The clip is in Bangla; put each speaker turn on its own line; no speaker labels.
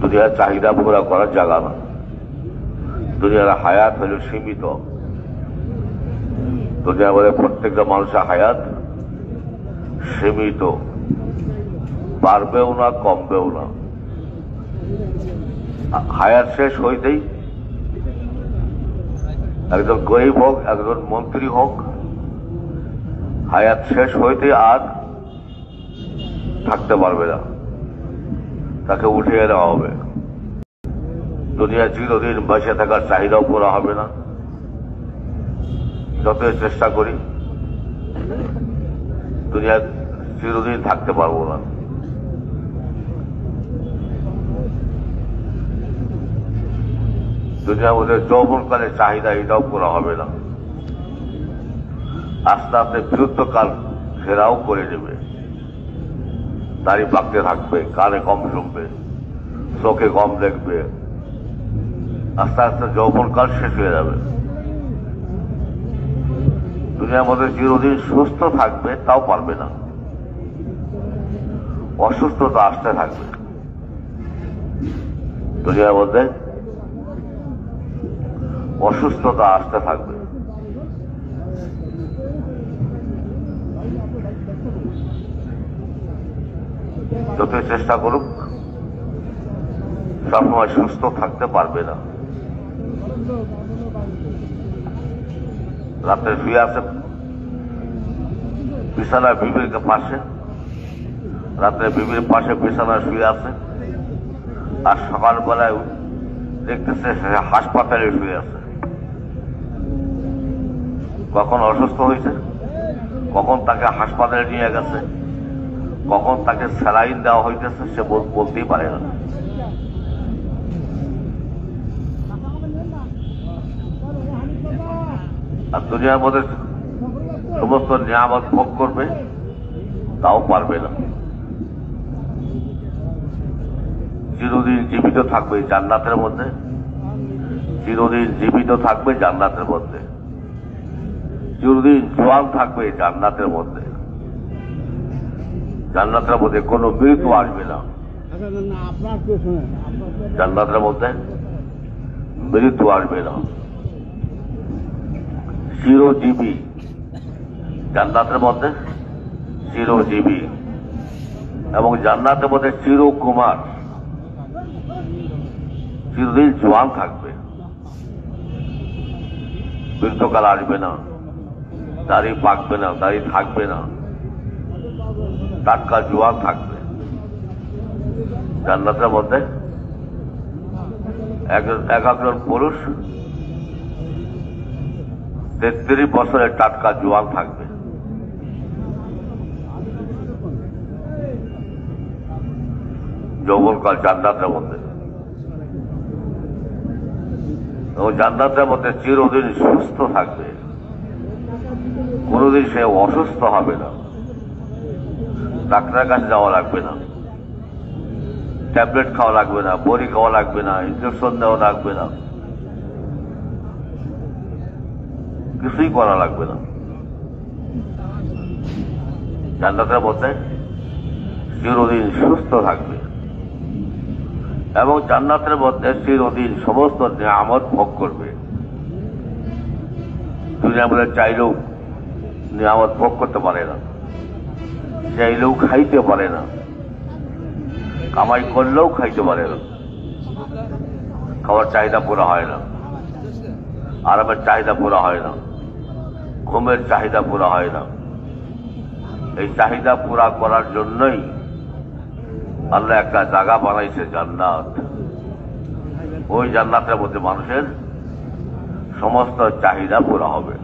দুনিয়ার চাহিদা পুরা করার জায়গা না। দুনিয়ার হায়াত হল সীমিত। দুনিয়া বলে প্রত্যেকটা মানুষের হায়াত সীমিত, বাড়বেও না কমবেও না। হায়াত শেষ হইতেই একজন গরিব হোক, একজন মন্ত্রী হোক, হায়াত শেষ হইতে আর থাকতে পারবে না, তাকে উঠিয়ে দেওয়া হবে। দুনিয়া চিরদিন বেঁচে থাকার চাহিদাও পুরা হবে না, যতই চেষ্টা করি দুনিয়া চিরদিন থাকতে পারবো না। দুনিয়ার মধ্যে যৌবনকালে চাহিদা এটাও পুরা হবে না, আস্তে আস্তে বিরুদ্ধকাল ঘেরাও করে নেবে। দাড়ি পাকতে থাকবে, কানে কম শুনবে, চোখে কম দেখবে, আস্তে আস্তে যৌবনকাল শেষ হয়ে যাবে। দুনিয়ার মধ্যে চিরদিন সুস্থ থাকবে তাও পারবে না, অসুস্থতা আসতে থাকবে। দুনিয়ার মধ্যে অসুস্থতা আসতে থাকবে। যতই চেষ্টা করুক সবসময় সুস্থ থাকতে পারবে না। রাত্রে শুয়ে আছে বিছানায় বিবির পাশে, রাত্রে বিবির পাশে বিছানায় শুয়ে আছে, আর সকালবেলায় দেখতেছে সে হাসপাতালে শুয়ে আছে। কখন অসুস্থ হয়েছে, কখন তাকে হাসপাতালে নিয়ে গেছে, কখন তাকে স্যালাইন দেওয়া হইতেছে সে বলতেই পারে না। আর দুনিয়ার মধ্যে সমস্ত নিয়ামত ভোগ করবে তাও পারবে না। চিরদিন জীবিত থাকবে জান্নাতের মধ্যে, চিরদিন জীবিত থাকবে জান্নাতের মধ্যে, চিরদিন জোয়ান থাকবে জান্নাতের মধ্যে। জান্নাতের মধ্যে কোনো মৃত্যু আসবে না। জান্নাতের মধ্যে মৃত্যু আসবে না। চিরজীবী জান্নাতের মধ্যে, চিরজীবী, এবং জান্নাতের মধ্যে চিরকুমার, চিরদিন জোয়ান থাকবে, মৃত্যুকাল আসবে না, দাড়ি পাকবে না, দাড়ি থাকবে না, টাটকা জোয়ান থাকবে। জান্নাতের মধ্যে একজন পুরুষ 33 বছরের টাটকা জোয়ান থাকবে। যৌবনকাল জান্নাতের মধ্যে, এবং জান্নাতের মধ্যে চিরদিন সুস্থ থাকবে, কোনদিন সে অসুস্থ হবে না। ডাক্তারের কাছে যাওয়া লাগবে না, ট্যাবলেট খাওয়া লাগবে না, বড়ি খাওয়া লাগবে না, ইঞ্জেকশন দেওয়া লাগবে না, কিছুই করা লাগবে না। জান্নাতের মধ্যে চিরদিন সুস্থ থাকবে, এবং জান্নাতের মধ্যে চিরদিন সমস্ত নিয়ামত ভোগ করবে। দুনিয়ার মধ্যে চাইলেও নিয়ামত ভোগ করতে পারে না, চাইলেও খাইতে পারে না, কামাই করলেও খাইতে পারে না, খাওয়ার চাহিদা পুরা হয় না, আরামের চাহিদা পুরা হয় না, ঘুমের চাহিদা পুরা হয় না। এই চাহিদা পুরা করার জন্যই আল্লাহ একটা জায়গা বানাইছে জান্নাত। ওই জান্নাতের মধ্যে মানুষের সমস্ত চাহিদা পুরা হবে।